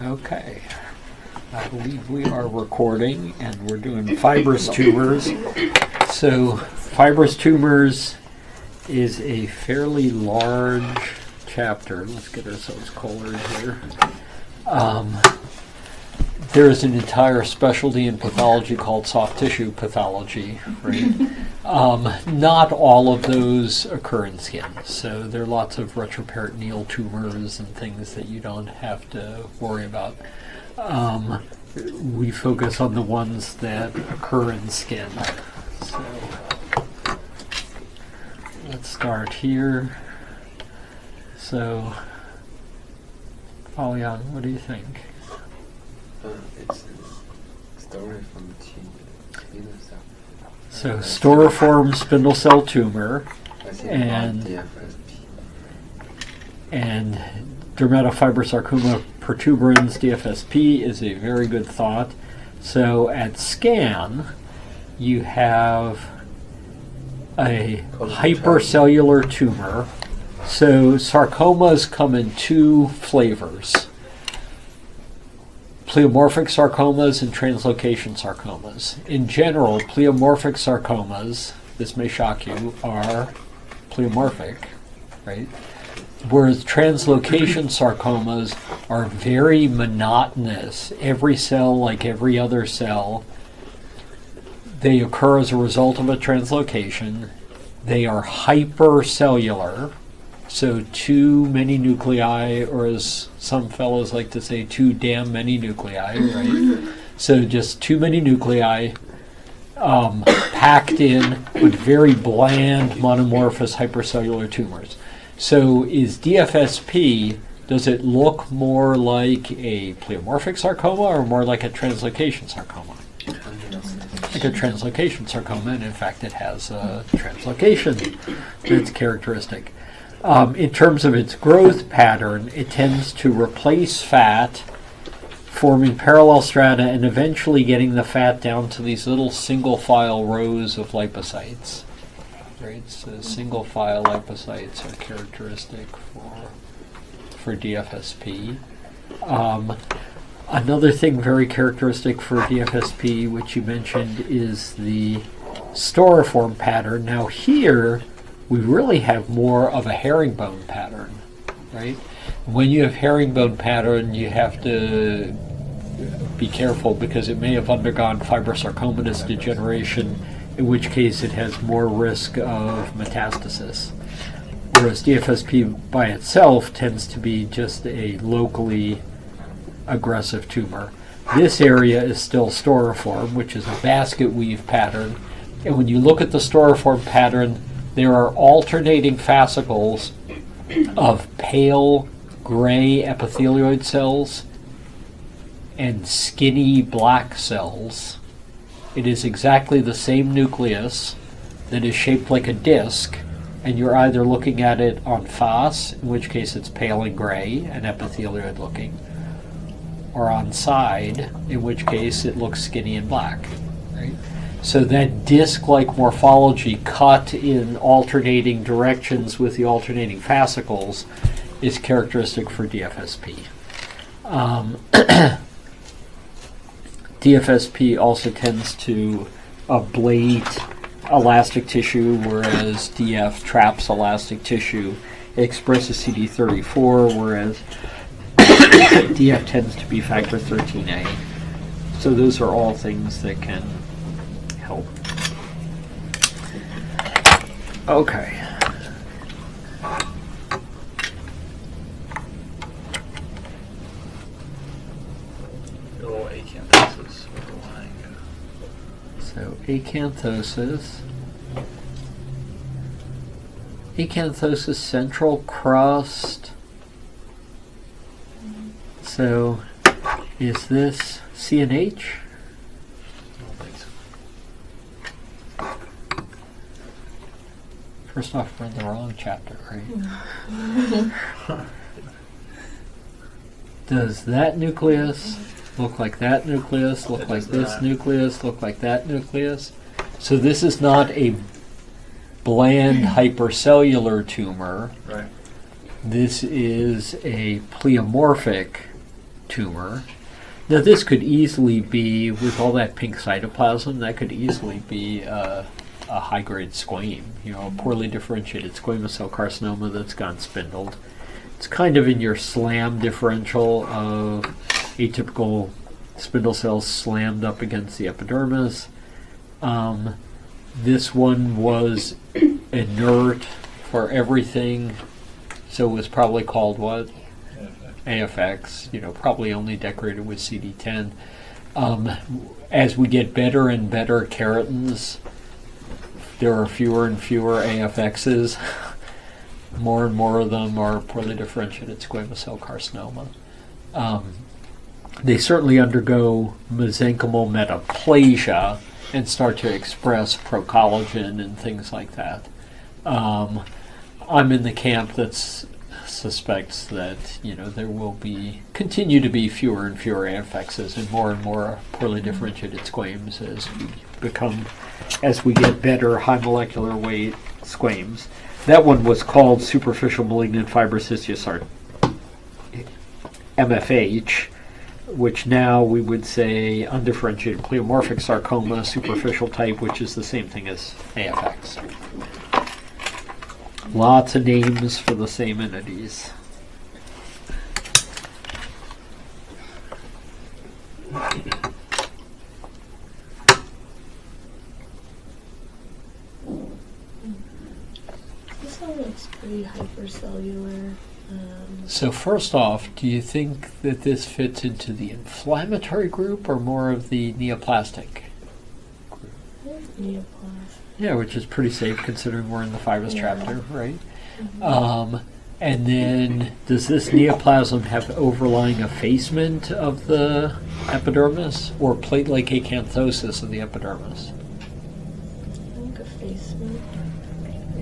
Okay. I believe we are recording, and we're doing fibrous tumors. So, fibrous tumors is a fairly large chapter. Let's get ourselves colored here. There is an entire specialty in pathology called soft tissue pathology, right? Not all of those occur in skin. So there are lots of retroperitoneal tumors and things that you don't have to worry about. We focus on the ones that occur in skin. So let's start here. So, Falian, what do you think? It's storiform spindle cell. So, storiform spindle cell tumor and dermatofibrosarcoma protuberans, DFSP, is a very good thought. So, at scan, you have a hypercellular tumor. So, sarcomas come in two flavors: pleomorphic sarcomas and translocation sarcomas. In general, pleomorphic sarcomas, this may shock you, are pleomorphic, right? Whereas translocation sarcomas are very monotonous. Every cell, like every other cell, they occur as a result of a translocation. They are hypercellular. So too many nuclei, or as some fellows like to say, too damn many nuclei, right? So just too many nuclei packed in with very bland monomorphous hypercellular tumors. So is DFSP, does it look more like a pleomorphic sarcoma or more like a translocation sarcoma? Like a translocation sarcoma, and in fact it has a translocation that's characteristic. In terms of its growth pattern, it tends to replace fat, forming parallel strata, and eventually getting the fat down to these little single-file rows of lipocytes. Right? So single-file lipocytes are characteristic for DFSP. Another thing very characteristic for DFSP, which you mentioned, is the storiform pattern. Now here, we really have more of a herringbone pattern, right? When you have herringbone pattern, you have to be careful because it may have undergone fibrosarcomatous degeneration, in which case it has more risk of metastasis. Whereas DFSP by itself tends to be just a locally aggressive tumor. This area is still storiform, which is a basket weave pattern. And when you look at the storiform pattern, there are alternating fascicles of pale gray epithelioid cells and skinny black cells. It is exactly the same nucleus that is shaped like a disc, and you're either looking at it en face, in which case it's pale and gray and epithelioid looking, or on side, in which case it looks skinny and black, right? So that disc-like morphology cut in alternating directions with the alternating fascicles is characteristic for DFSP. DFSP also tends to ablate elastic tissue, whereas DF traps elastic tissue. It expresses CD34, whereas DF tends to be factor 13A. So those are all things that can help. Okay. Little acanthosis overlying. So acanthosis. Acanthosis central crust. So is this CNH? First off, we're in the wrong chapter, right? Does that nucleus look like that nucleus, look like this nucleus, look like that nucleus? So this is not a bland hypercellular tumor. Right. This is a pleomorphic tumor. Now this could easily be, with all that pink cytoplasm, that could easily be a high-grade squame, a poorly differentiated squamous cell carcinoma that's gone spindled. It's kind of in your SLAM differential of atypical spindle cells slammed up against the epidermis. This one was inert for everything, so it was probably called what? AFX, probably only decorated with CD10. As we get better and better keratins, there are fewer and fewer AFXs. More and more of them are poorly differentiated squamous cell carcinoma. They certainly undergo mesenchymal metaplasia and start to express procollagen and things like that. I'm in the camp that suspects that there will continue to be fewer and fewer AFXs and more poorly differentiated squames as we get better high molecular weight squames. That one was called superficial malignant fibrous histiocyte, MFH, which now we would say undifferentiated pleomorphic sarcoma, superficial type, which is the same thing as AFX. Lots of names for the same entities. This one looks pretty hypercellular. So first off, do you think that this fits into the inflammatory group or more of the neoplastic group? Neoplastic. Yeah, which is pretty safe considering we're in the fibrous chapter, right? Mm-hmm. And then does this neoplasm have overlying effacement of the epidermis or plate-like acanthosis of the epidermis? I think effacement.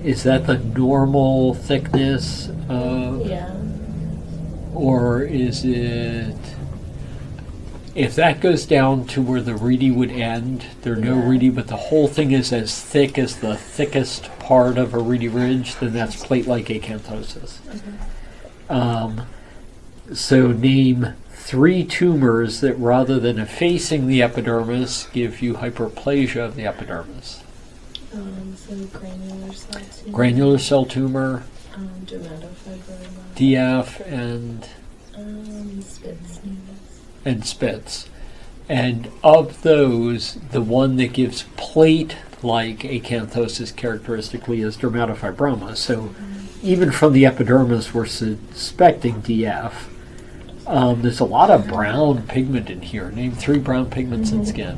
Is that the normal thickness of, Yeah. or is it, if that goes down to where the reedy would end, there are no Yeah. reedy, but the whole thing is as thick as the thickest part of a reedy ridge, then that's plate-like acanthosis. Okay. So name 3 tumors that rather than effacing the epidermis give you hyperplasia of the epidermis. So granular cell tumor. Granular cell tumor, Dermatofibroma. DF, and Spitz needles. Spitz. And of those, the one that gives plate-like acanthosis characteristically is dermatofibroma. So even from the epidermis, we're suspecting DF. There's a lot of brown pigment in here. Name 3 brown pigments in skin.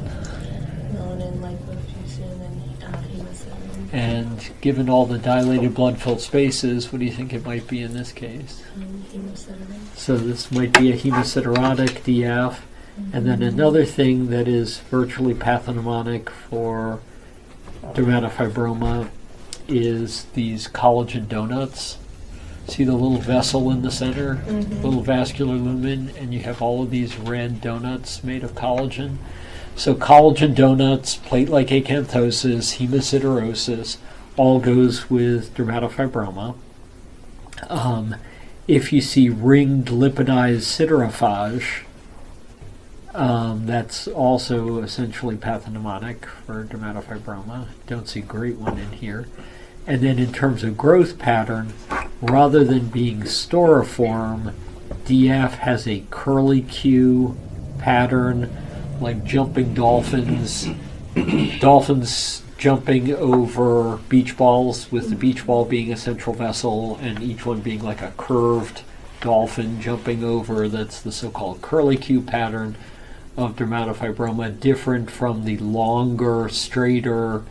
Melanin, lipofuscin, and hemocyanin. And given all the dilated blood-filled spaces, what do you think it might be in this case? Hemocyanin. So this might be a hemosiderotic DF. And then another thing that is virtually pathognomonic for dermatofibroma is these collagen donuts. See the little vessel in the center, little vascular lumen, and you have all of these red donuts made of collagen. So collagen donuts, plate-like acanthosis, hemosiderosis, all goes with dermatofibroma. If you see ringed lipidized siderophage, that's also essentially pathognomonic for dermatofibroma. Don't see a great one in here. And then in terms of growth pattern, rather than being storiform, DF has a curlicue pattern like jumping dolphins. Dolphins jumping over beach balls, with the beach ball being a central vessel and each one being like a curved dolphin jumping over. That's the so-called curlicue pattern of dermatofibroma, different from the longer, straighter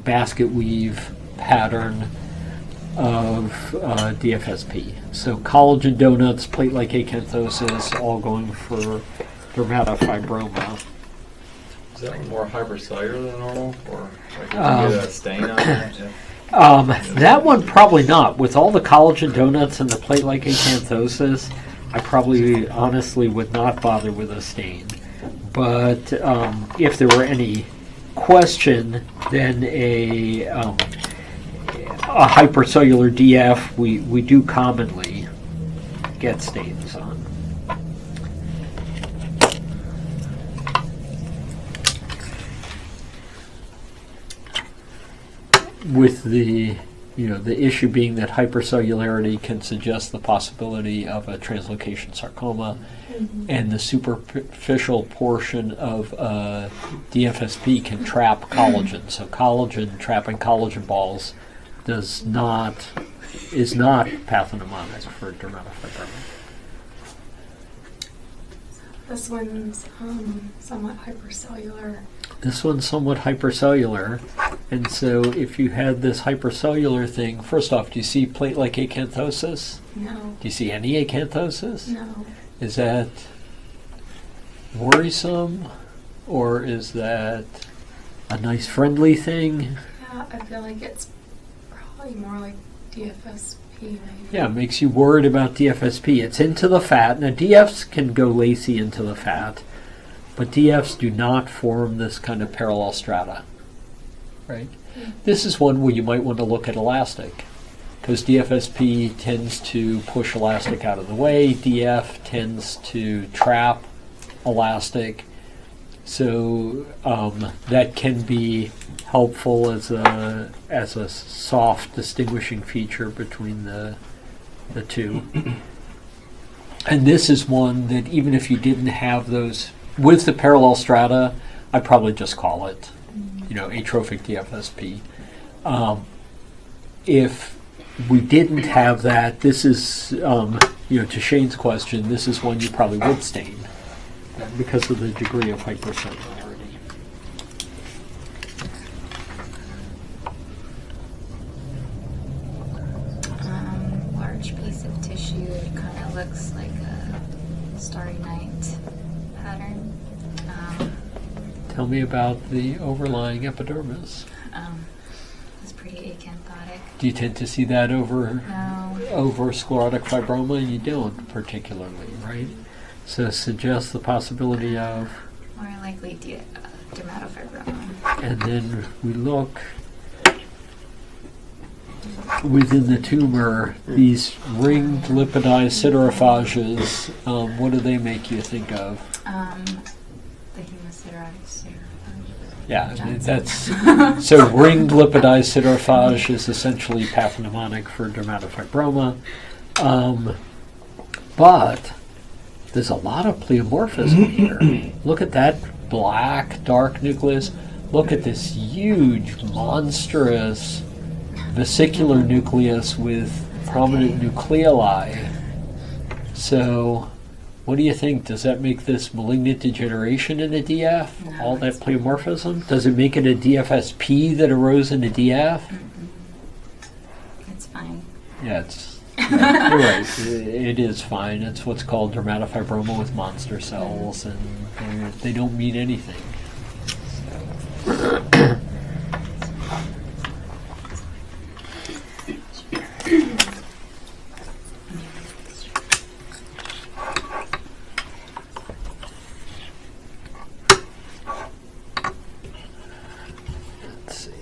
basket weave pattern of DFSP. So collagen donuts, plate-like acanthosis, all going for dermatofibroma. Is that one more hypercellular than normal, or like did you get a stain on it? That one probably not. With all the collagen donuts and the plate-like acanthosis, I probably honestly would not bother with a stain. But if there were any question, then a hypercellular DF we do commonly get stains on. with the the issue being that hypercellularity can suggest the possibility of a translocation sarcoma, and the superficial portion of DFSP can trap collagen. So collagen trapping collagen balls is not pathognomonic for dermatofibroma. This one's somewhat hypercellular. This one's somewhat hypercellular, and so if you had this hypercellular thing, first off, do you see plate-like acanthosis? No. Do you see any acanthosis? No. Is that worrisome, or is that a nice friendly thing? Yeah, I feel like it's probably more like DFSP maybe. Yeah, it makes you worried about DFSP. It's into the fat. Now, DFs can go lacy into the fat, but DFs do not form this kind of parallel strata, right? This is one where you might want to look at elastic, because DFSP tends to push elastic out of the way. DF tends to trap elastic. So that can be helpful as a soft distinguishing feature between the two. And this is one that even if you didn't have those with the parallel strata, I'd probably just call it, atrophic DFSP. If we didn't have that, this is, to Shane's question, this is one you probably would stain because of the degree of hypercellularity. Large piece of tissue. It kind of looks like a starry night pattern. Tell me about the overlying epidermis. It's pretty acanthotic. Do you tend to see that over No. sclerotic fibroma? You don't particularly, right? So suggests the possibility of, More likely dermatofibroma. and then we look within the tumor, these ringed lipidized siderophages, what do they make you think of? The hemosiderotic serophage. Yeah, Johnson. that's so ringed lipidized siderophage is essentially pathognomonic for dermatofibroma, but there's a lot of pleomorphism here. Look at that black, dark nucleus. Look at this huge, monstrous vesicular nucleus with prominent nucleoli. So, what do you think? Does that make this malignant degeneration in a DF? No, All that it's- pleomorphism? Does it make it a DFSP that arose in a DF? It's fine. Yeah, it's. You're right. It is fine. It's what's called dermatofibroma with monster cells, and they don't mean anything. Let's see.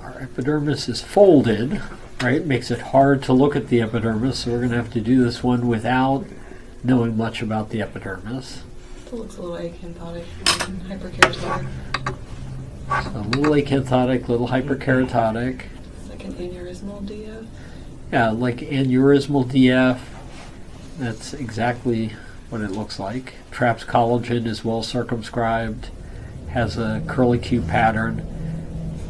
Our epidermis is folded. Right, makes it hard to look at the epidermis, so we're going to have to do this one without knowing much about the epidermis. It looks a little acanthotic and hyperkeratotic. So a little acanthotic, little hyperkeratotic. It's like an aneurysmal DF. Yeah, like aneurysmal DF. That's exactly what it looks like. Traps collagen, is well circumscribed, has a curlicue pattern.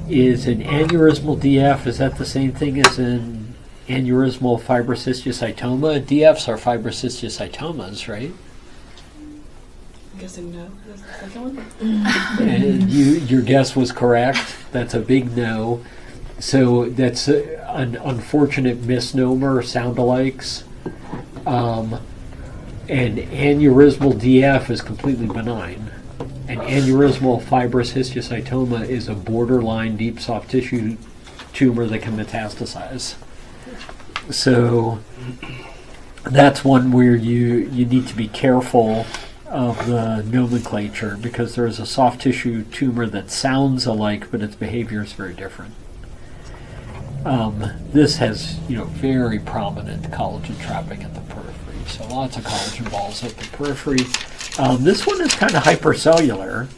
Is an aneurysmal DF, is that the same thing as an aneurysmal fibrous histiocytoma? DFs are fibrous histiocytomas, right? I'm guessing no. That's the second one. And your guess was correct. That's a big no. So that's an unfortunate misnomer, sound-alikes. And aneurysmal DF is completely benign. An aneurysmal fibrous histiocytoma is a borderline deep soft tissue tumor that can metastasize. So that's one where you need to be careful of the nomenclature, because there is a soft tissue tumor that sounds alike, but its behavior is very different. This has very prominent collagen trapping at the periphery, so lots of collagen balls at the periphery. This one is kind of hypercellular.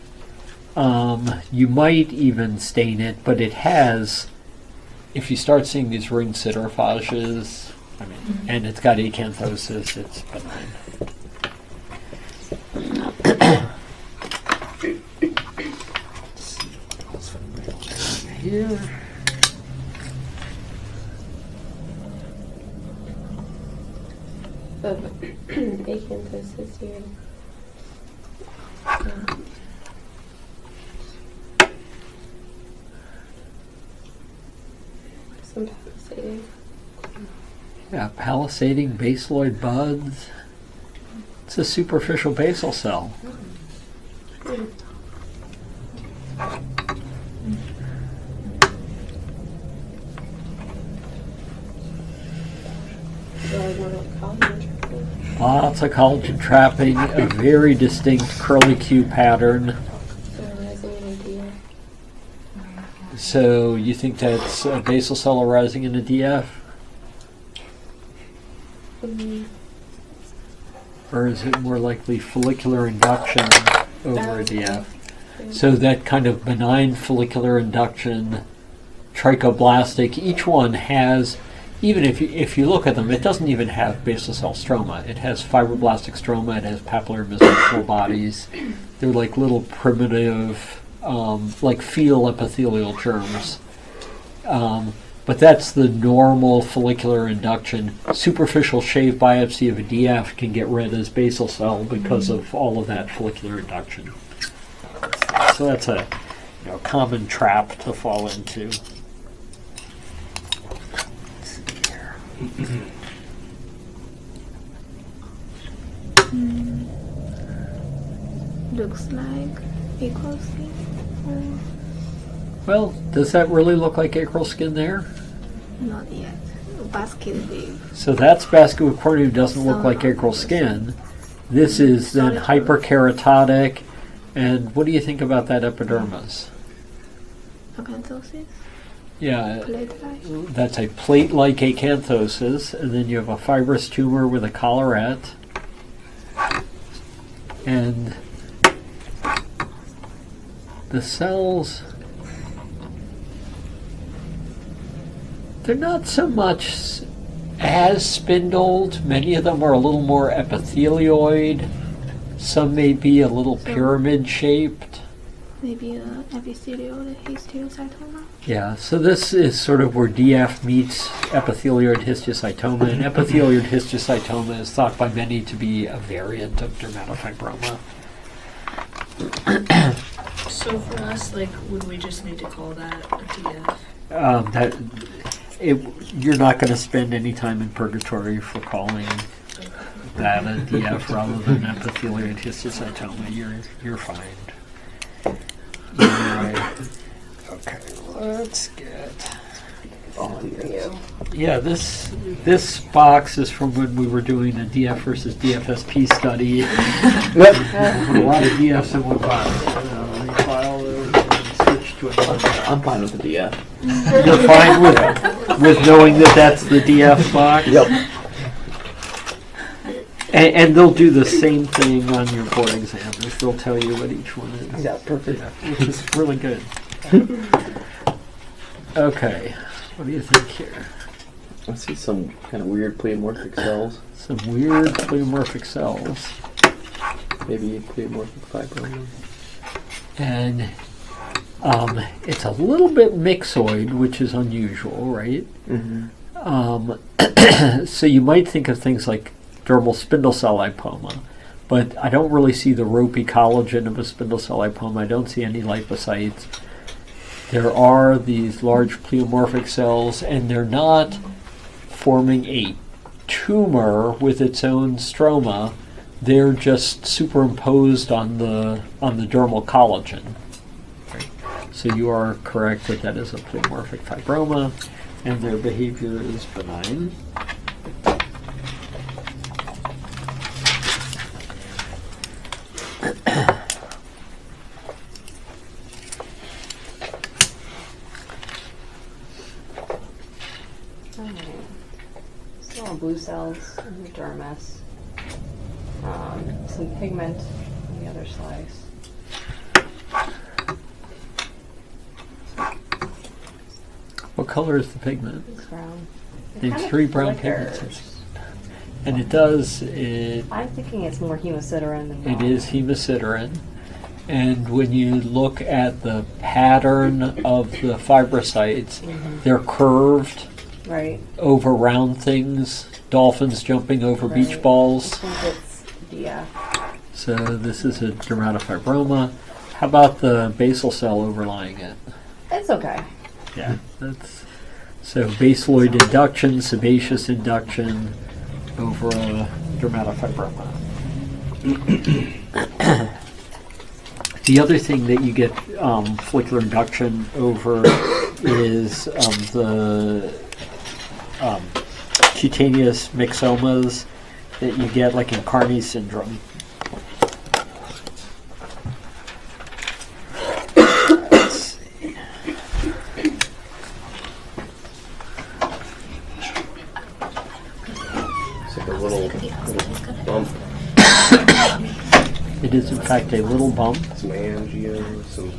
You might even stain it, but it has if you start seeing these ring siderophages, I mean, and it's got acanthosis, it's benign. Here. Of acanthosis here. Some palisading. Yeah, palisading basaloid buds. It's a superficial basal cell. Lots of collagen trapping, a very distinct curly Q pattern. So you think that's a basal cell arising in a DF? Or is it more likely follicular induction over a DF? So that kind of benign follicular induction, trichoblastic, each one has, even if you look at them, it doesn't even have basal cell stroma. It has fibroblastic stroma, it has papillary mesenchymal bodies. They're like little primitive, like fetal epithelial germs. But that's the normal follicular induction. Superficial shave biopsy of a DF can get read as basal cell because of all of that follicular induction. So that's a common trap to fall into. Looks like acral skin. Well, does that really look like acral skin there? Not yet. Basket weave. So that's vascular cornea, doesn't look like acral skin. This is then hyperkeratotic. And what do you think about that epidermis? Acanthosis. Yeah, Plate-like. that's a plate-like acanthosis, and then you have a fibrous tumor with a collarette. And the cells, they're not so much as spindled. Many of them are a little more epithelioid. Some may be a little pyramid shaped. Maybe epithelial histiocytoma. Yeah, so this is sort of where DF meets epithelioid histiocytoma, and epithelioid histiocytoma is thought by many to be a variant of dermatofibroma. So for us, like, would we just need to call that a DF? You're not going to spend any time in purgatory for calling that a DF rather than epithelioid histiocytoma. You're fine. Anyway, okay, let's get on you. Yeah, this box is from when we were doing a DF versus DFSP study. A lot of DFs in one box. Refile those and switch to another. I'm fine with the DF. You're fine with knowing that that's the DF box? Yep. And they'll do the same thing on your board exam. They'll tell you what each one is. Yeah, perfect. Which is really good. Okay, what do you think here? I see some kind of weird pleomorphic cells. Some weird pleomorphic cells. Maybe pleomorphic fibroma. And it's a little bit mixoid, which is unusual, right? Mm-hmm. So you might think of things like dermal spindle cell lipoma, but I don't really see the ropey collagen of a spindle cell lipoma. I don't see any lipocytes. There are these large pleomorphic cells, and they're not forming a tumor with its own stroma. They're just superimposed on the dermal collagen. Right. So you are correct that that is a pleomorphic fibroma, and their behavior is benign. Small blue cells in the dermis. Some pigment on the other slice. What color is the pigment? It's brown. It There's kind of 3 brown flickers. pigments. And it I'm thinking it's more hemosiderin than it brown. is hemosiderin. And when you look at the pattern of the fibrocytes, they're curved Right. over round things, dolphins jumping over beach Right. balls. I think it's DF. So this is a dermatofibroma. How about the basal cell overlying it? It's okay. Yeah, that's so basaloid induction, sebaceous induction over a dermatofibroma. The other thing that you get follicular induction over is the cutaneous myxomas that you get like in Carney syndrome. It's like a little bump. It is in fact a little bump. Some angio, some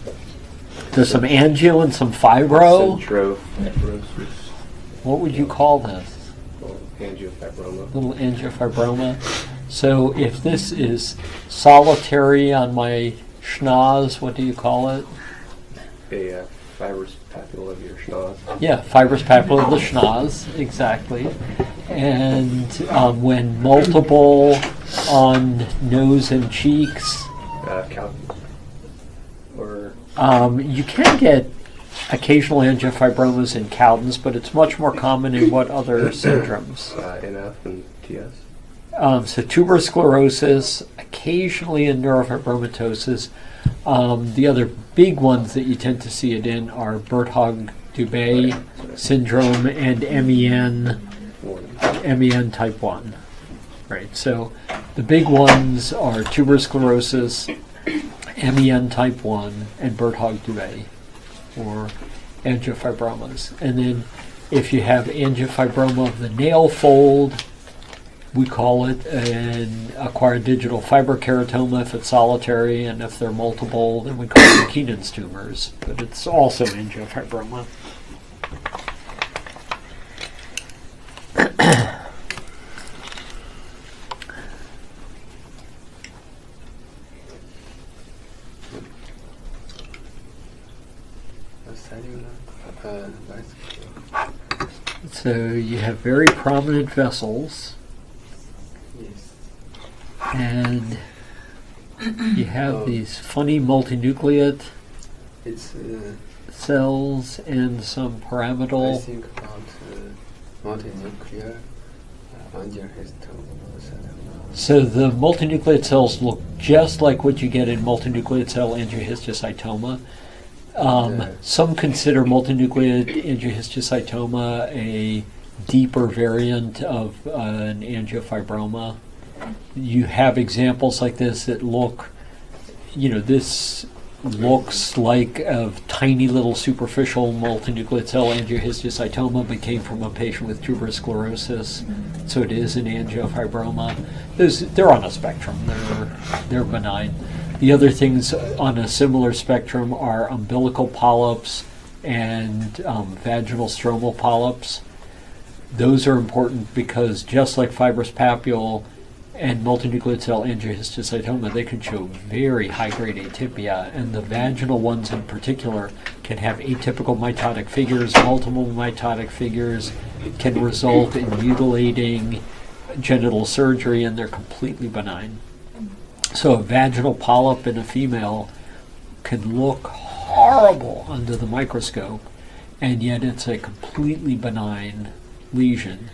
There's some angio and some fibro. centrofibrosis, What would you call this? angiofibroma. Little angiofibroma. So if this is solitary on my schnoz, what do you call it? A fibrous papule of your schnoz. Yeah, fibrous papilla of the schnoz, exactly. And when multiple on nose and cheeks, Cal- or you can get occasional angiofibromas in Cowden's, but it's much more common in what other syndromes? NF and TS. So tuberous sclerosis, occasionally in neurofibromatosis. The other big ones that you tend to see it in are Birt-Hogg-Dubé syndrome and MEN type 1. Right, so the big ones are tuberous sclerosis, MEN type 1, and Birt-Hogg-Dubé, or angiofibromas. And then if you have angiofibroma of the nail fold, we call it an acquired digital fibrokeratoma if it's solitary, and if they're multiple, then we call them Keenan's tumors. But it's also angiofibroma. So you have very prominent vessels, Yes. and you have these funny multinucleate It's cells and some I pyramidal. think about multinuclear angiohistoma. So the multinucleate cells look just like what you get in multinucleate cell angiohistiocytoma. Some consider multinucleate angiohistiocytoma a deeper variant of an angiofibroma. You have examples like this that look, this looks like a tiny little superficial multinucleate cell angiohistiocytoma, but came from a patient with tuberous sclerosis, so it is an angiofibroma. They're on a spectrum. They're benign. The other things on a similar spectrum are umbilical polyps and vaginal stromal polyps. Those are important because just like fibrous papule and multinucleate cell angiohistiocytoma, they can show very high-grade atypia, and the vaginal ones in particular can have atypical mitotic figures, multiple mitotic figures, can result in mutilating genital surgery, and they're completely benign. So a vaginal polyp in a female can look horrible under the microscope, and yet it's a completely benign lesion.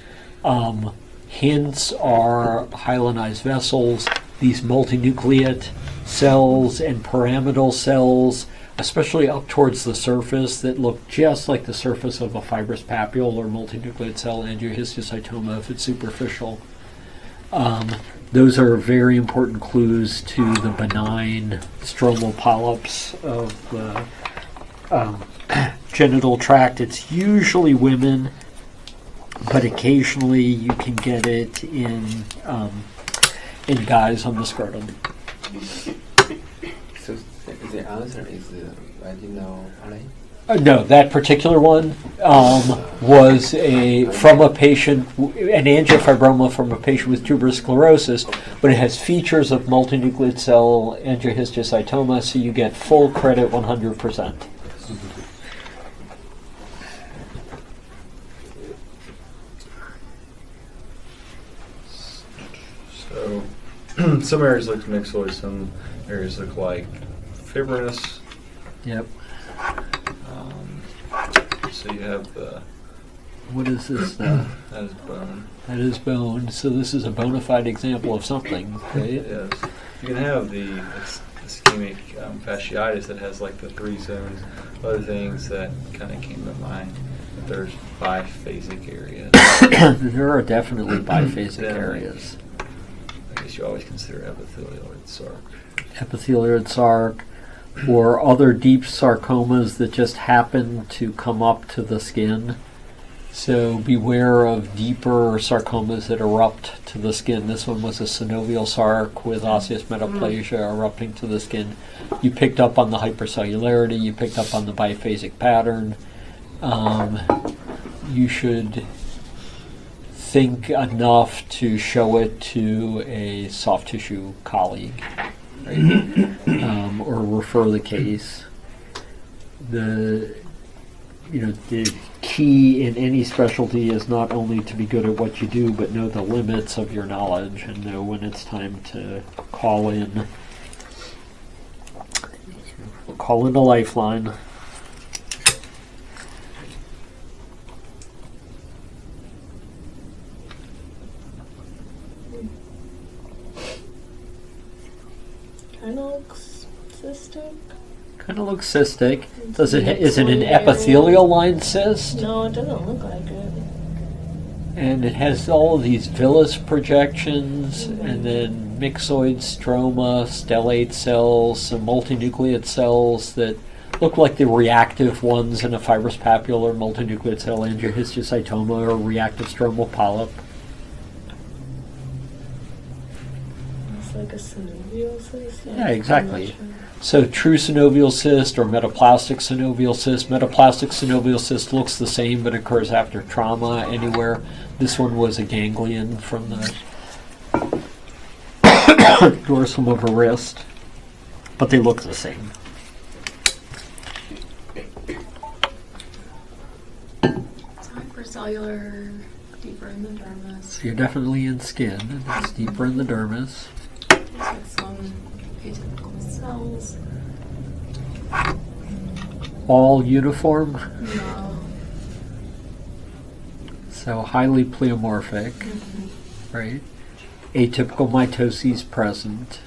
Hints are hyalinized vessels, these multinucleate cells and pyramidal cells, especially up towards the surface, that look just like the surface of a fibrous papule or multinucleate cell angiohistiocytoma if it's superficial. Those are very important clues to the benign stromal polyps of the genital tract. It's usually women, but occasionally you can get it in guys on the scrotum. So the answer is vaginal polyp. No, that particular one was from a patient, an angiofibroma from a patient with tuberous sclerosis, but it has features of multinucleate cell angiohistiocytoma, so you get full credit 100%. So, some areas look myxoid, some areas look like fibrinous. Yep. So you have the, What is this stuff? that is bone. That is bone, so this is a bona fide example of something, right? Yes. You can have the ischemic fasciitis that has like the 3 zones. Other things that kind of came to mind. There's biphasic areas. There are definitely biphasic Then, areas. I guess you always consider epithelioid sarc. Epithelioid sarc, or other deep sarcomas that just happen to come up to the skin. So beware of deeper sarcomas that erupt to the skin. This one was a synovial sarc with osseous metaplasia erupting to the skin. You picked up on the hypercellularity, you picked up on the biphasic pattern. You should think enough to show it to a soft tissue colleague, right? Or refer the case. The key in any specialty is not only to be good at what you do, but know the limits of your knowledge and know when it's time to call in a lifeline. Kind of looks cystic. Kind of looks cystic. Is it an Myxoid epithelial line cyst? No, it doesn't look like it. And it has all of these villus projections, and then myxoid stroma, stellate cells, some multinucleate cells that look like the reactive ones in a fibrous papular multinucleate cell angiohistiocytoma or reactive stromal polyp. It's like a synovial cyst. Yeah, exactly. So true synovial cyst or metaplastic synovial cyst. Metaplastic synovial cyst looks the same but occurs after trauma anywhere. This one was a ganglion from the dorsum of a wrist, but they look the same. It's hypercellular, deeper in the dermis. So you're definitely in skin, and it's deeper in the dermis. There's like some atypical cells. All uniform, No. so highly pleomorphic, right? Atypical mitoses present.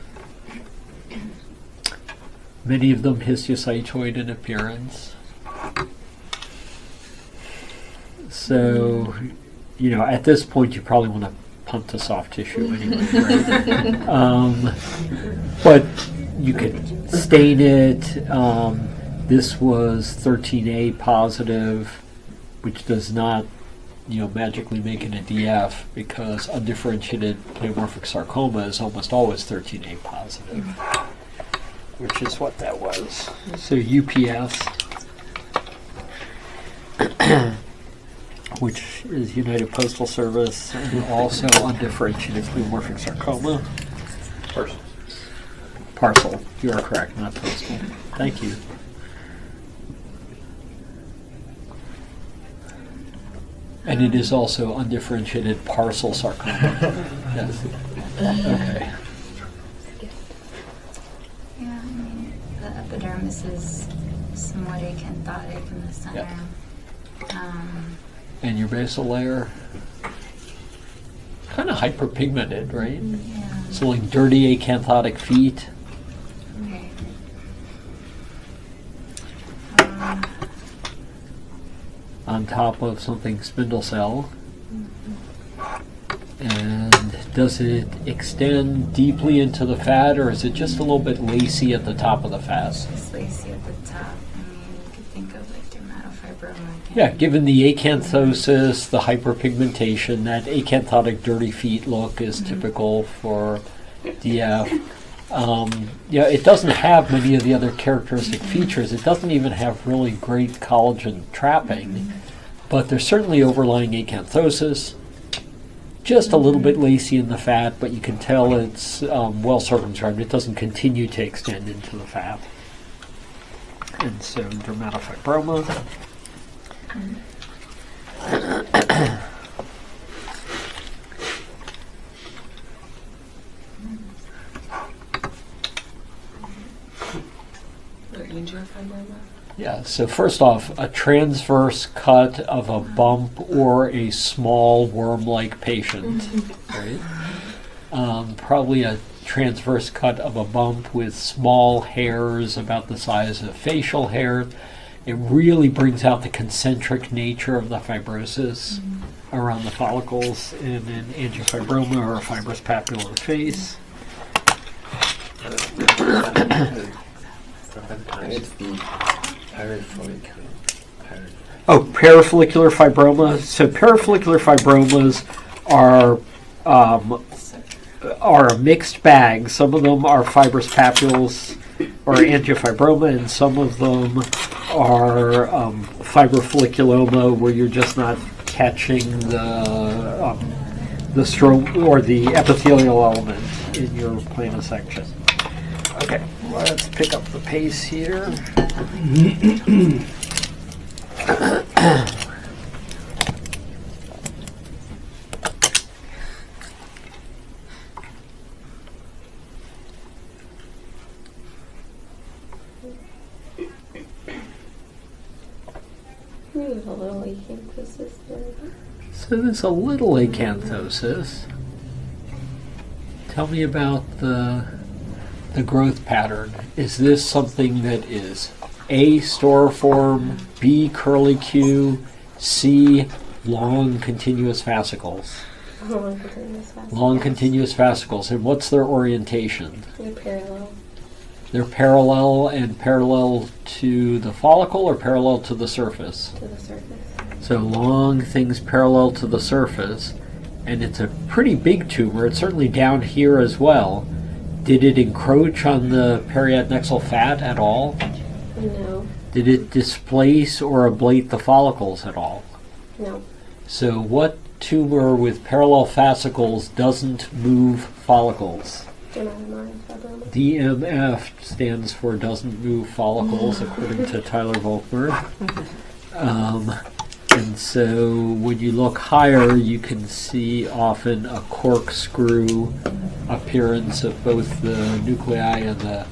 Many of them histiocytoid in appearance. So, at this point you probably want to punt to soft tissue anyway, right? But you could stain it. This was 13A positive, which does not, magically make it a DF because undifferentiated pleomorphic sarcoma is almost always 13A positive, which is what that was. So UPS, which is United Postal Service, and also undifferentiated pleomorphic sarcoma. Parcel. You are correct, not postal. Thank you. And it is also undifferentiated parcel sarcoma. Yes. Okay. Yeah, I mean, the epidermis is somewhat acanthotic in the center. And your basal layer, kind of hyperpigmented, right? Yeah. So like dirty acanthotic feet. Okay. On top of something spindle cell. And does it extend deeply into the fat, or is it just a little bit lacy at the top of the fat? Just lacy at the top. I mean, you could think of like dermatofibroma. Yeah, given the acanthosis, the hyperpigmentation, that acanthotic dirty feet look is typical for DF. It doesn't have many of the other characteristic features. It doesn't even have really great collagen trapping, but there's certainly overlying acanthosis. Just a little bit lacy in the fat, but you can tell it's well circumscribed. It doesn't continue to extend into the fat. And so dermatofibroma. Yeah, so first off, a transverse cut of a bump or a small worm-like patient, right? Probably a transverse cut of a bump with small hairs about the size of facial hair. It really brings out the concentric nature of the fibrosis around the follicles in an angiofibroma or a fibrous papular face. It's the parafollicular. Oh, parafollicular fibroma. So parafollicular fibromas are a mixed bag. Some of them are fibrous papules or angiofibroma, and some of them are fibrofolliculoma, where you're just not catching the stroke or the epithelial element in your plana section. Okay, let's pick up the pace here. There's a little acanthosis there. So there's a little acanthosis. Tell me about the growth pattern. Is this something that is A, storiform, B, curlicue, C, long continuous fascicles? Long continuous fascicles. And what's their orientation? They're parallel. They're parallel and parallel to the follicle or parallel to the surface? To the surface. So long things parallel to the surface, and it's a pretty big tumor. It's certainly down here as well. Did it encroach on the periadnexal fat at all? No. Did it displace or ablate the follicles at all? No. So what tumor with parallel fascicles doesn't move follicles? Dermatofibroma. DMF stands for doesn't move follicles, according to Tyler Volkmer. And so when you look higher, you can see often a corkscrew appearance of both the nuclei and the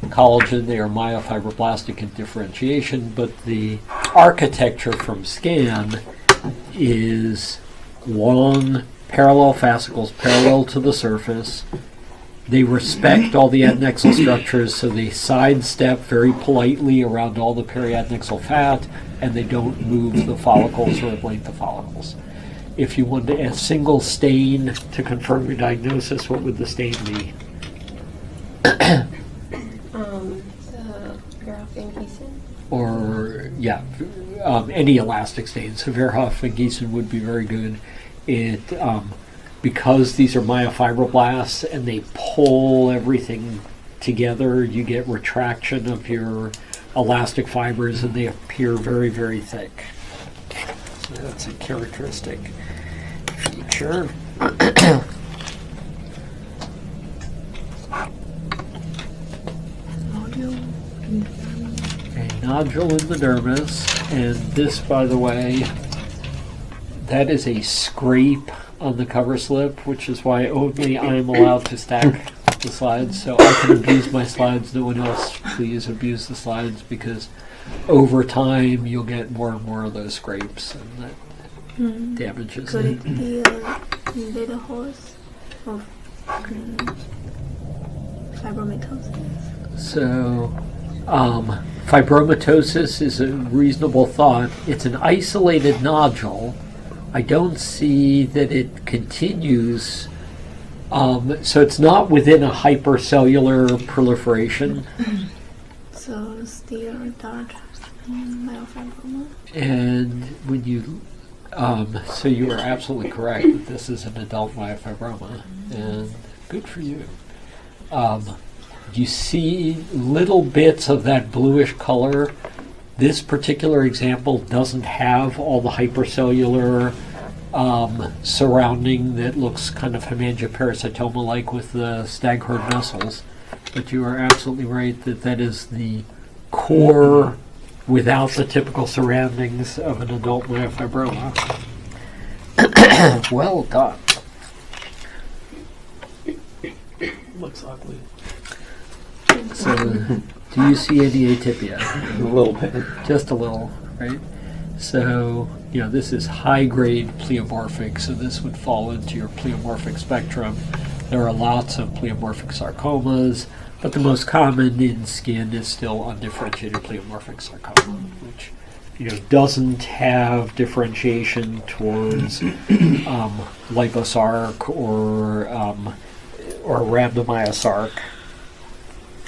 collagen. They are myofibroblastic in differentiation, but the architecture from scan is long parallel fascicles parallel to the surface. They respect all the adnexal structures, so they sidestep very politely around all the periadnexal fat, and they don't move the follicles or ablate the follicles. If you wanted a single stain to confirm your diagnosis, what would the stain be? The Verhoeven-Giessen. Or, yeah, any elastic stain. So Verhoeven and Giessen would be very good. It because these are myofibroblasts and they pull everything together, you get retraction of your elastic fibers and they appear very, very thick. So that's a characteristic feature. A nodule in the dermis, and this, by the way, that is a scrape on the cover slip, which is why only I am allowed to stack the slides. So I can abuse my slides. No one else, please abuse the slides, because over time you'll get more and more of those scrapes, and that damages Could it. it be a little horse of fibromatosis? So, fibromatosis is a reasonable thought. It's an isolated nodule. I don't see that it continues. So it's not within a hypercellular proliferation. So still dark myofibroma. And when you, so you are absolutely correct that this is an adult myofibroma, and good for you. you see little bits of that bluish color. This particular example doesn't have all the hypercellular surrounding that looks kind of hemangioparasitoma-like with the staghorn vessels. But you are absolutely right that that is the core without the typical surroundings of an adult myofibroma. Well done. Looks ugly. So, do you see any atypia? A little bit. Just a little, right? So, this is high-grade pleomorphic, so this would fall into your pleomorphic spectrum. There are lots of pleomorphic sarcomas, but the most common in skin is still undifferentiated pleomorphic sarcoma, which doesn't have differentiation towards liposarc or rhabdomyosarc,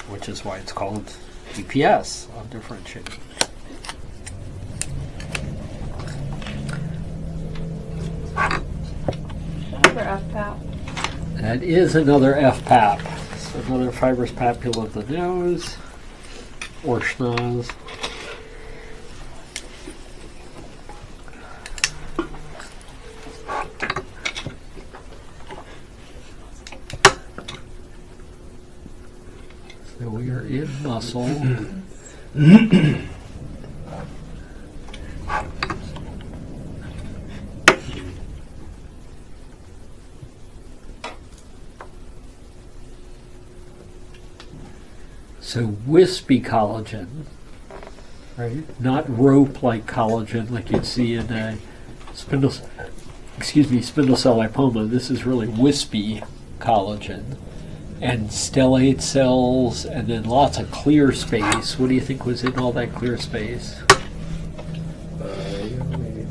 which is why it's called DPS, undifferentiated. Another FPAP. That is another FPAP. So another fibrous papule of the nose, or schnoz. So we are in muscle. So wispy collagen, right? Not rope-like collagen like you'd see in a spindle cell lipoma. This is really wispy collagen. And stellate cells, and then lots of clear space. What do you think was in all that clear space? Maybe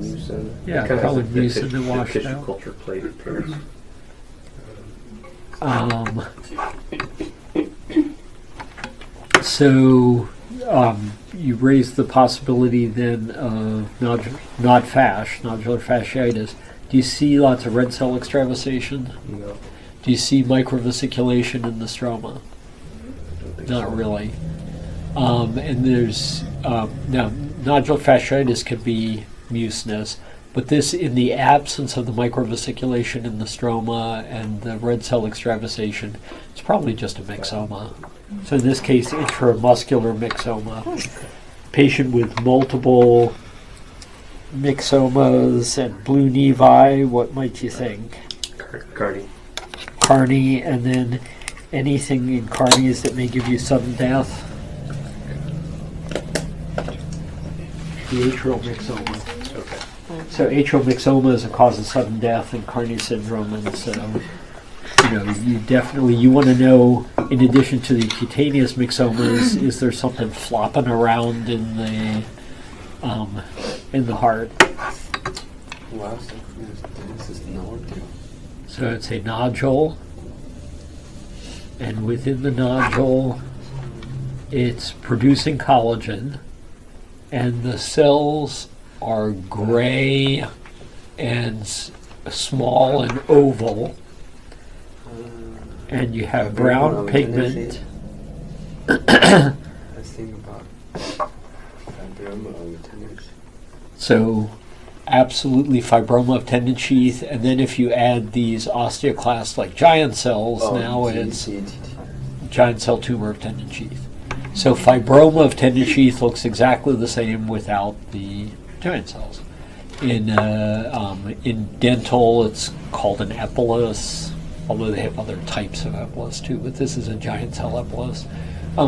mucin. Yeah, Kinda probably has the mucin that washed tissue out. culture plate appearance. So you raised the possibility then of nodular fasciitis. Do you see lots of red cell extravasation? No, Do you see microvesiculation in the stroma? I don't think Not so. really. And there's now nodular fasciitis can be mucinous, but this, in the absence of the microvesiculation in the stroma and the red cell extravasation, it's probably just a myxoma. So in this case, intramuscular myxoma. Patient with multiple myxomas and blue nevi. What might you think? Cardi. Carny, and then anything in carnies that may give you sudden death. The atrial myxoma. Okay. So atrial myxoma is a cause of sudden death in Carney syndrome, and so you want to know, in addition to the cutaneous myxomas, is there something flopping around in the heart? Wow, so this is node. So it's a nodule, and within the nodule, it's producing collagen, and the cells are gray and small and oval, and you have brown pigment. I was thinking about fibroma of the tendons. So absolutely fibroma of tendon sheath, and then if you add these osteoclasts like giant cells, now it's giant cell tumor of tendon sheath. So fibroma of tendon sheath looks exactly the same without the giant cells. In dental, it's called an epilus, although they have other types of epilus too, but this is a giant cell epilus,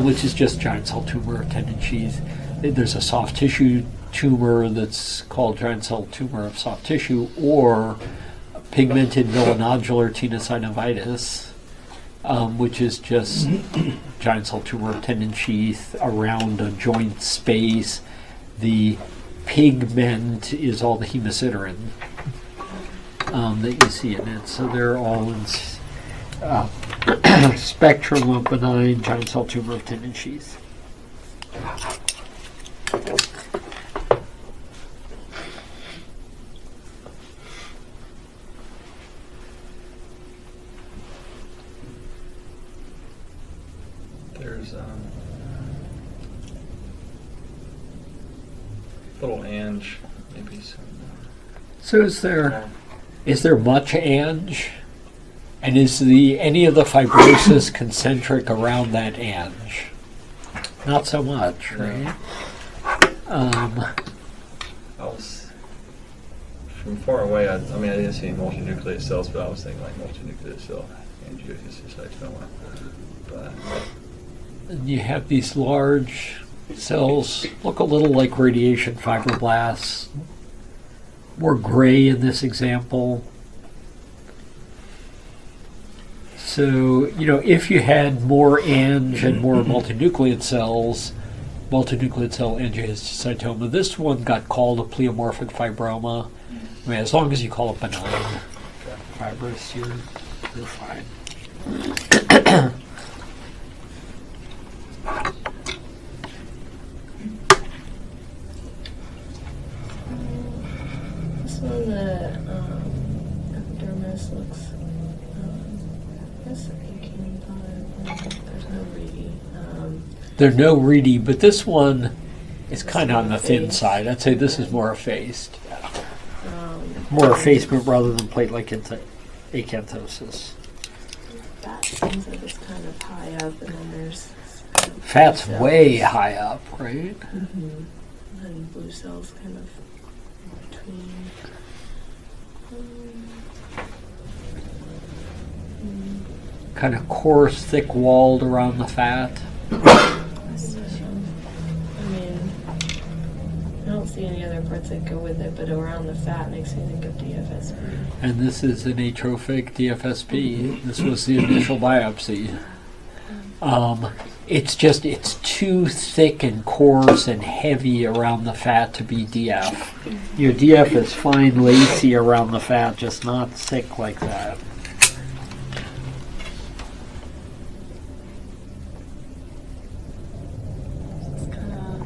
which is just giant cell tumor of tendon sheath. There's a soft tissue tumor that's called giant cell tumor of soft tissue, or pigmented villonodular tenosynovitis, which is just giant cell tumor of tendon sheath around a joint space. The pigment is all the hemosiderin that you see in it. So they're all in spectrum of benign giant cell tumor of tendon sheath. there's little ange, maybe some. So is there much ange? And is any of the fibrosis concentric around that ange? Not so much, right? I was from far away. I mean, I didn't see any multinucleate cells, but I was thinking like multinucleate cell angiocytoma. But And you have these large cells, look a little like radiation fibroblasts, more gray in this example. So, if you had more ange and more multinucleate cell angiocytoma, this one got called a pleomorphic fibroma. I mean, as long as you call it benign fibrous, you're fine. This one, the epidermis looks, I guess there's no reedy. There are no reedy, but this one is kind of on the thin side. I'd say this is more effaced. More effacement rather than plate-like acanthosis. That seems like it's kind of high up, and then there's Fat's cells. way high up, right? Mm-hmm. And blue cells kind of in between. Kind of coarse, thick-walled around the fat. I mean, I don't see any other parts that go with it, but around the fat makes me think of DFSP. And this is an atrophic DFSP. This was the initial biopsy. It's too thick and coarse and heavy around the fat to be DF. Your DF is fine, lacy around the fat, just not thick like that. It's kind of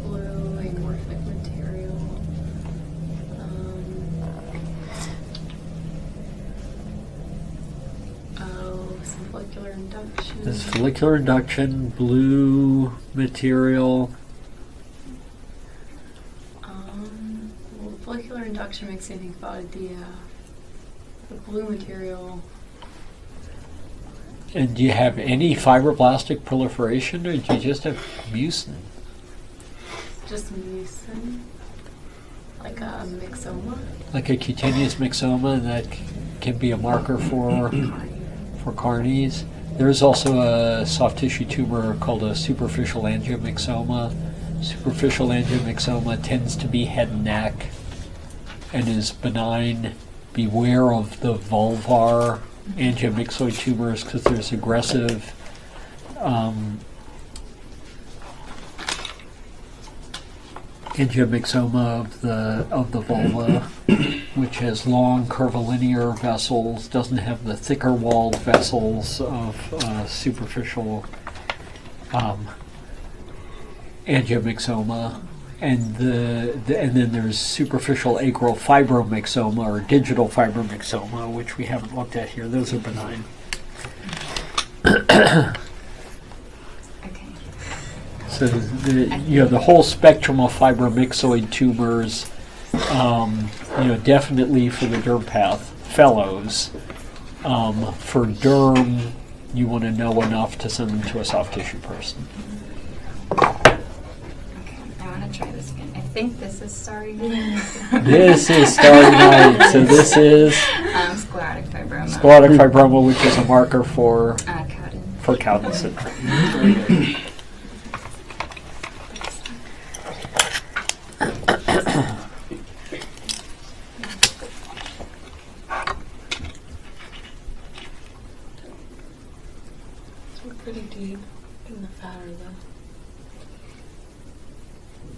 blue amorphic material. Some follicular induction. This follicular induction, blue material. Well, the follicular induction makes me think about the blue material. And do you have any fibroblastic proliferation, or do you just have mucin? Just mucin, like a myxoma. Like a cutaneous myxoma, and that can be a marker for Carnes. There's also a soft tissue tumor called a superficial angiomyxoma. Superficial angiomyxoma tends to be head and neck and is benign. Beware of the vulvar angiomyxoid tumors because there's aggressive angiomyxoma of the vulva, which has long curvilinear vessels, doesn't have the thicker walled vessels of superficial angiomyxoma. And then there's superficial acral fibromyxoma or digital fibromyxoma, which we haven't looked at here. Those are benign. Okay. So the whole spectrum of fibromyxoid tumors, definitely for the derm path fellows. For derm, you want to know enough to send them to a soft tissue person. I want to try this again. I think this is Starry Night. This is Starry Night. So this is Sclerotic fibroma. sclerotic fibroma, which is a marker for Cowden. Cowden syndrome. Very good. So we're pretty deep in the fat or the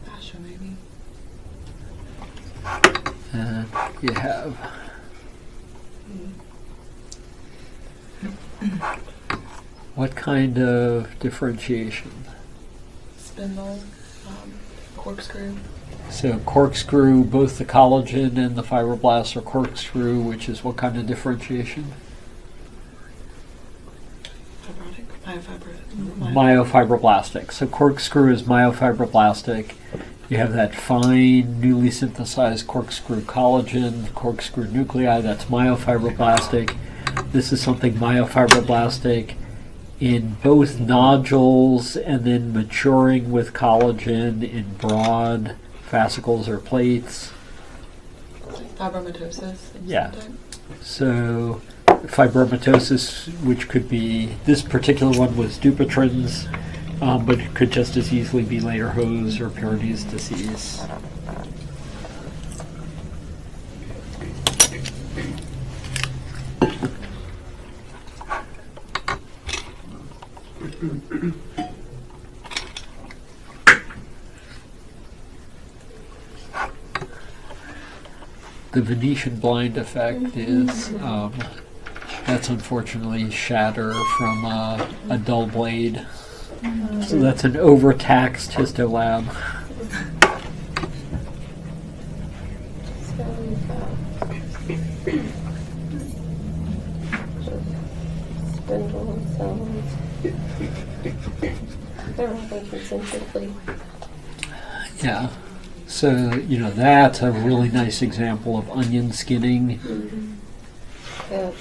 fascia, maybe. And you have what kind of differentiation? Spindle, corkscrew. So corkscrew, both the collagen and the fibroblasts are corkscrew, which is what kind of differentiation? Myofibroblastic. So corkscrew is myofibroblastic. You have that fine, newly synthesized corkscrew collagen, corkscrew nuclei, that's myofibroblastic. This is something myofibroblastic in both nodules and then maturing with collagen in broad fascicles or plates. Fibromatosis. Yeah. So fibromatosis, which could be, this particular one was Dupuytren's, but it could just as easily be Lederhosen or Peyronie's disease. The Venetian blind effect is, that's unfortunately shatter from a dull blade. So that's an overtaxed histolab. Spindle cells. They're all concentrically. Yeah. So, you know, that's a really nice example of onion skinning. Yeah.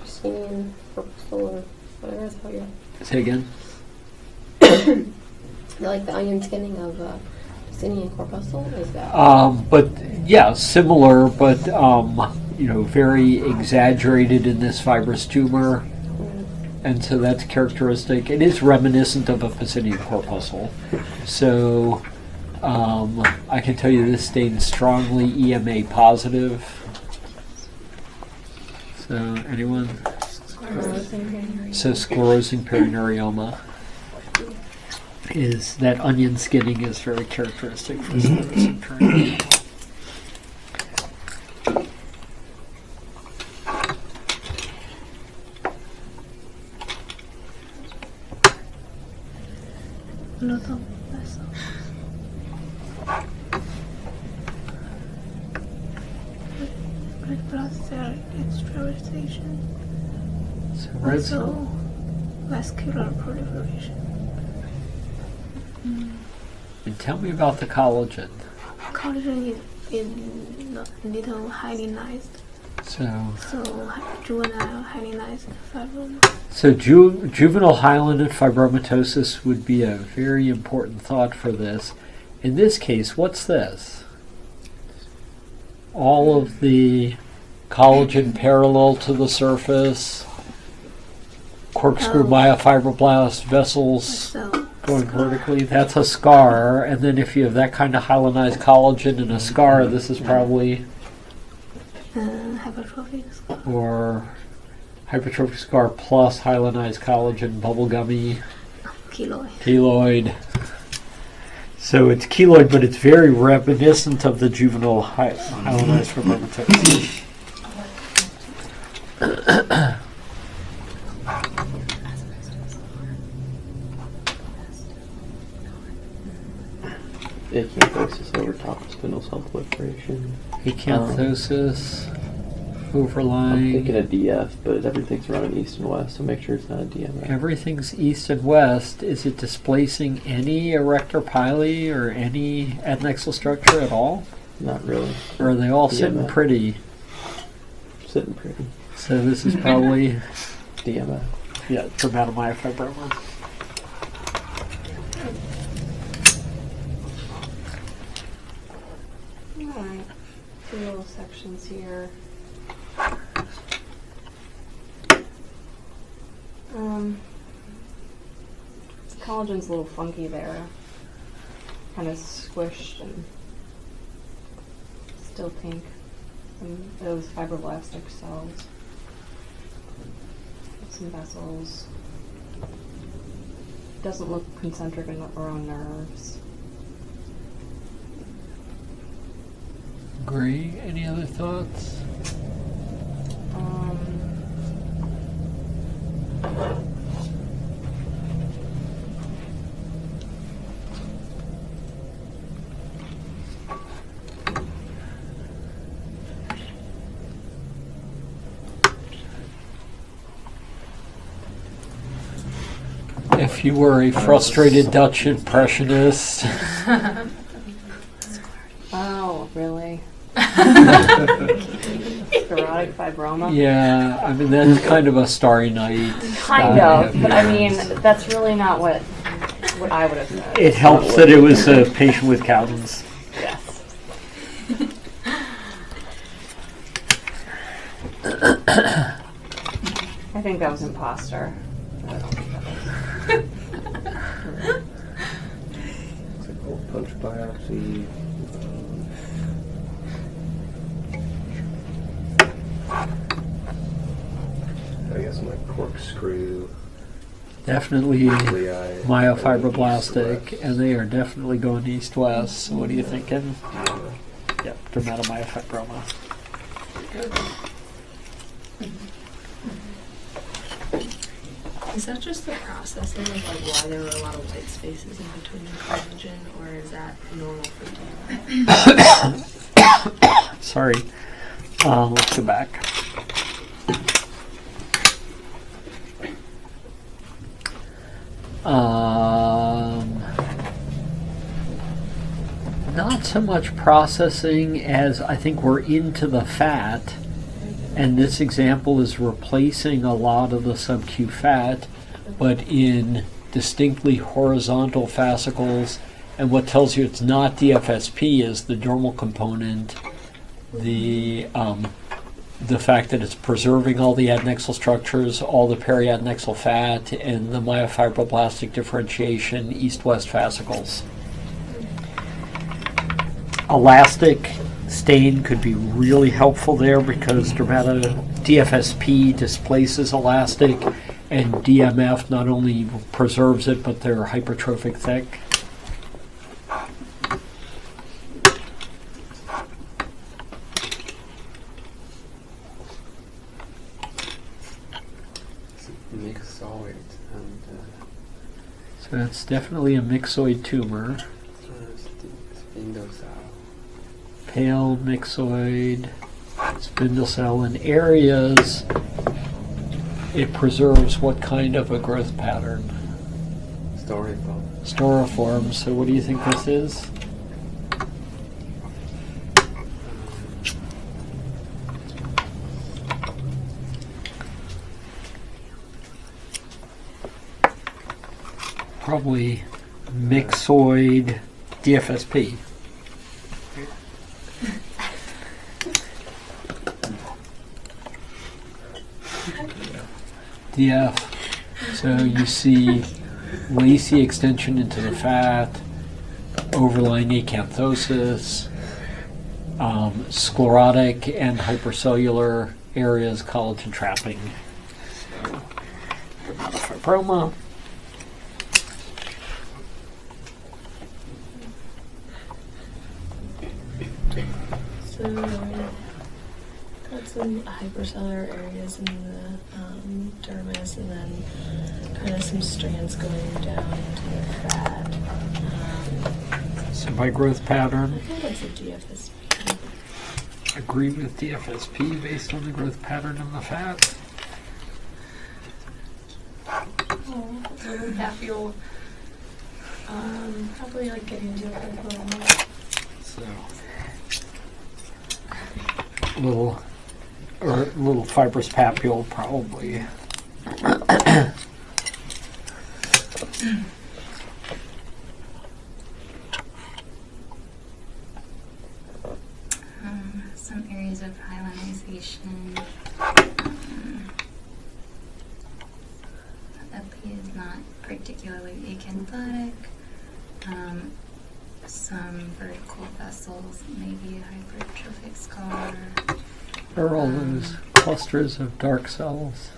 Seen corpuscle or whatever is how you Say again? like the onion skinning of Pacinian corpuscle, is that? But yeah, similar, but you know, very exaggerated in this fibrous tumor, and so that's characteristic. It is reminiscent of a Pacinian corpuscle. So I can tell you this stains strongly EMA positive. So anyone? So sclerosing perineurioma is that onion skinning is very characteristic for sclerosing perineurioma. Lot of vessels. Red blood cell extravasation. So red Also, vascular proliferation. And tell me about the collagen. Collagen is not little hyalinized, So juvenile hyalinized fibroma. So juvenile hyaline fibromatosis would be a very important thought for this. In this case, what's this? All of the collagen parallel to the surface, corkscrew myofibroblast vessels So, going vertically. That's a scar. And then if you have that kind of hyalinized collagen in a scar, this is probably, hypertrophic scar. or hypertrophic scar plus hyalinized collagen, bubblegummy, keloid. So it's keloid, but it's very reminiscent of the juvenile hyalinized fibromatosis. Acanthosis over top of spindle cell proliferation. Acanthosis, I'm overlying. thinking a DF, but everything's running east and west, so make sure it's not a DMF. Everything's east and west. Is it displacing any erector pili or any adnexal structure at all? Not really. Or are they all sitting DMF. pretty? Sitting pretty. So this is probably, DMF. yeah, dermatomyofibroma. Alright, two little sections here. Collagen's a little funky there. Kind of squished and still pink. And those fibroblastic cells. Some vessels. Doesn't look concentric around nerves. Agree. Any other thoughts? If you were a frustrated Dutch impressionist, Oh, really? Sclerotic fibroma? yeah, I mean, that's kind of a Starry Night. Kind style. of, but I mean, that's really not what I would have said. It helps that it was a patient with Cowden's. Yes. I think that was imposter. I don't think that was. It's like hole punch biopsy. I guess some like corkscrew. Definitely Gliae, myofibroblastic, and they are definitely going east-west. So what are you thinking? Yep, dermatomyofibroma. Is that just the processing of like why there were a lot of white spaces in between the collagen, or is that normal for DNA? Sorry. Let's go back. Not so much processing as I think we're into the fat, and this example is replacing a lot of the sub-Q fat, but in distinctly horizontal fascicles. And what tells you it's not DFSP is the dermal component, the fact that it's preserving all the adnexal structures, all the periadnexal fat, and the myofibroblastic differentiation east-west fascicles. Elastic stain could be really helpful there because DFSP displaces elastic, and DMF not only preserves it, but they're hypertrophic thick. Myxoid and So it's definitely a myxoid tumor. spindle cell. Pale myxoid, spindle cell in areas. It preserves what kind of a growth pattern? Storiform. Storiform. So what do you think this is? Probably myxoid DFSP. DF. So you see lacy extension into the fat, overlying acanthosis, sclerotic and hypercellular areas, collagen trapping. Fibroma. So got some hypercellular areas in the dermis, and then kind of some strands going down into the fat. So by growth I pattern, think that's a DFSP. agree with DFSP based on the growth pattern of the fat. Oh, that feel probably like getting to like a little more. So little fibrous papule probably. Some areas of hyalinization. Epi is not particularly acanthotic. Some vertical vessels, maybe a hypertrophic scar. Are all those clusters of dark cells?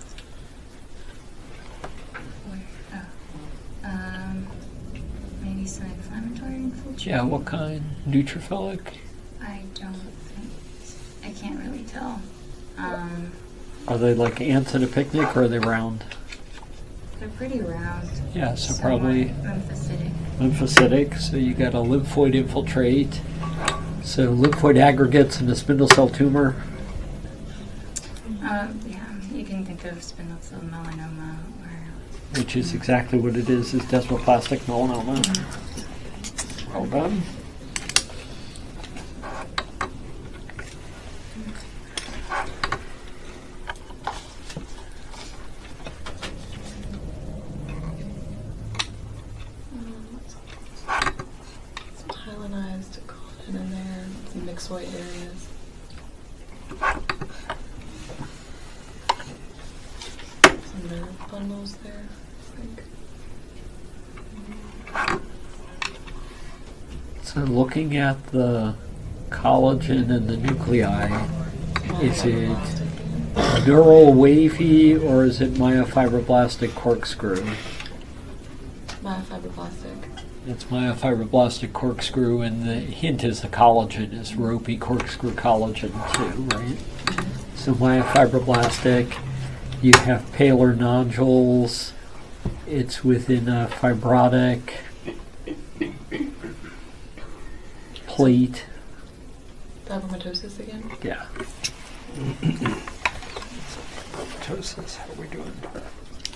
Maybe some inflammatory infiltration. Yeah, what kind? Neutrophilic? I don't think, I can't really tell. Are they like ants at a picnic, or are they round? They're pretty round. Yeah, so somewhat probably lymphocytic. lymphocytic. So you got a lymphoid infiltrate. So lymphoid aggregates in a spindle cell tumor. Yeah, you can think of spindle cell melanoma or which is exactly what it is desmoplastic melanoma. Well done. Some hyalinized collagen in there, some mixed white areas. Some nerve bundles there, I think. So looking at the collagen and the nuclei, is it neural wavy or is it myofibroblastic corkscrew? Myofibroblastic. It's myofibroblastic corkscrew, and the hint is the collagen is ropey corkscrew collagen too, right? So myofibroblastic, you have paler nodules, it's within a fibrotic plate. Fibromatosis again? Yeah. Mitosis, how are we doing?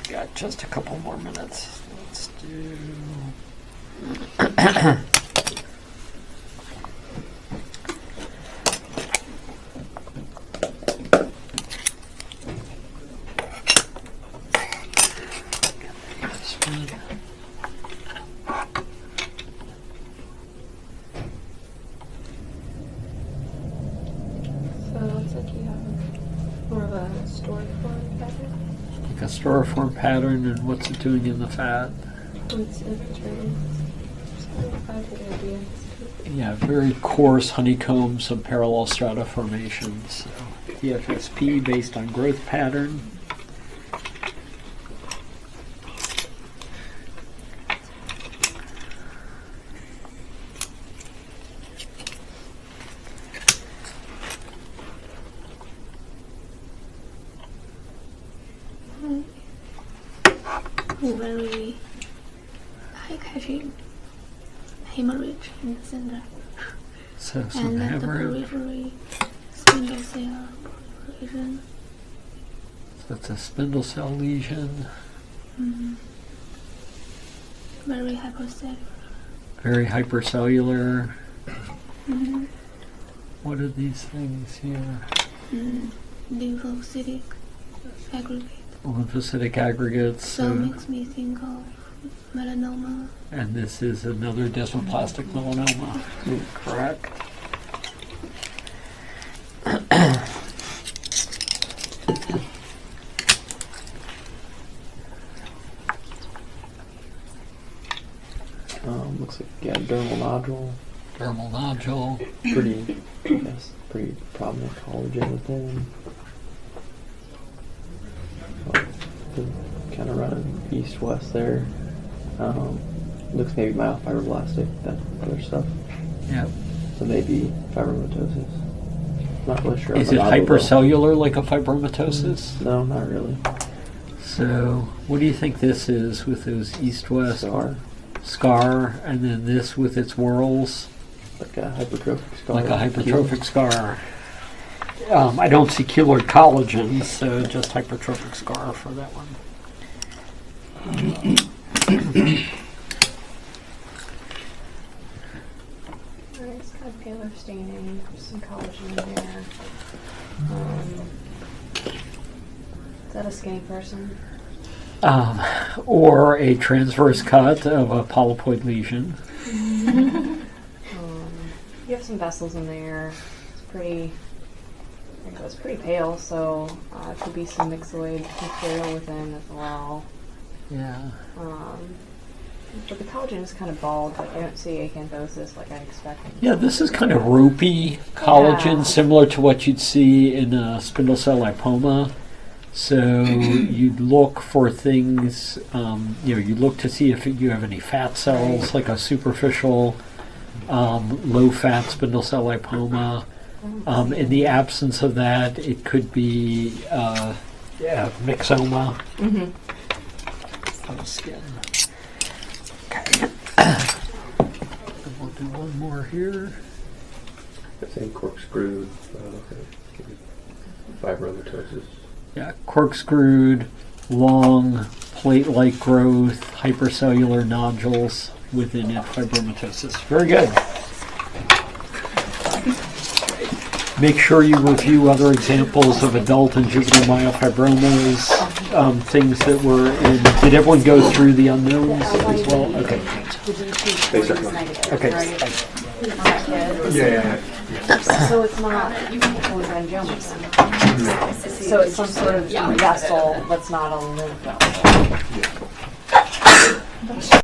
Got just a couple more minutes. Let's do. This one. So it looks like you have more of a story form pattern. Like a storiform pattern, and what's it doing in the fat? It's infiltrating. So I have the idea. Yeah, very coarse honeycomb, some parallel strata formations. So DFSP based on growth pattern. Very high catching hemorrhage in the center. So some And then the hemorrhage. periphery spindle cell proliferation. So that's a spindle cell lesion. Very hypercellular. Very hypercellular. Mm-hmm. What are these things here? Lymphocytic aggregate. Lymphocytic aggregates. So makes me think of melanoma. And this is another desmoplastic melanoma. Correct. Looks like, yeah, dermal nodule. Dermal nodule. Pretty prominent collagen within. Kind of running east-west there. Looks maybe myofibroblastic, that other stuff. Yeah. So maybe fibromatosis. Not really sure. Is on it the nodule, hypercellular like a fibromatosis? though. No, not really. So what do you think this is with those east-west scar, and then this with its whorls? Like a hypertrophic scar. Like a hypertrophic scar. I don't see keloid collagen, so just hypertrophic scar for that one. Alright, it's got paler staining, some collagen in there. Is that a skinny person? Or a transverse cut of a polypoid lesion. You have some vessels in there. It's pretty pale, so it could be some myxoid material within as well. Yeah. But the collagen is kind of bald, but I don't see acanthosis like I'd expect. Yeah, this is kind of ropey collagen, Yeah. similar to what you'd see in a spindle cell lipoma. So you'd look for things, you'd look to see if you have any fat cells, like a superficial low-fat spindle cell lipoma. In the absence of that, it could be myxoma. Mm-hmm. On the skin. Okay. And we'll do one more here. Same corkscrew, fibromatosis. Yeah, corkscrewed, long, plate-like growth, hypercellular nodules within it, fibromatosis. Very good. Make sure you review other examples of adult and juvenile myofibromas, things that were in. Did everyone go through the unknowns as well? Okay. Okay. Yeah. So it's not angiomas. So it's some sort of vessel that's not a lymph node.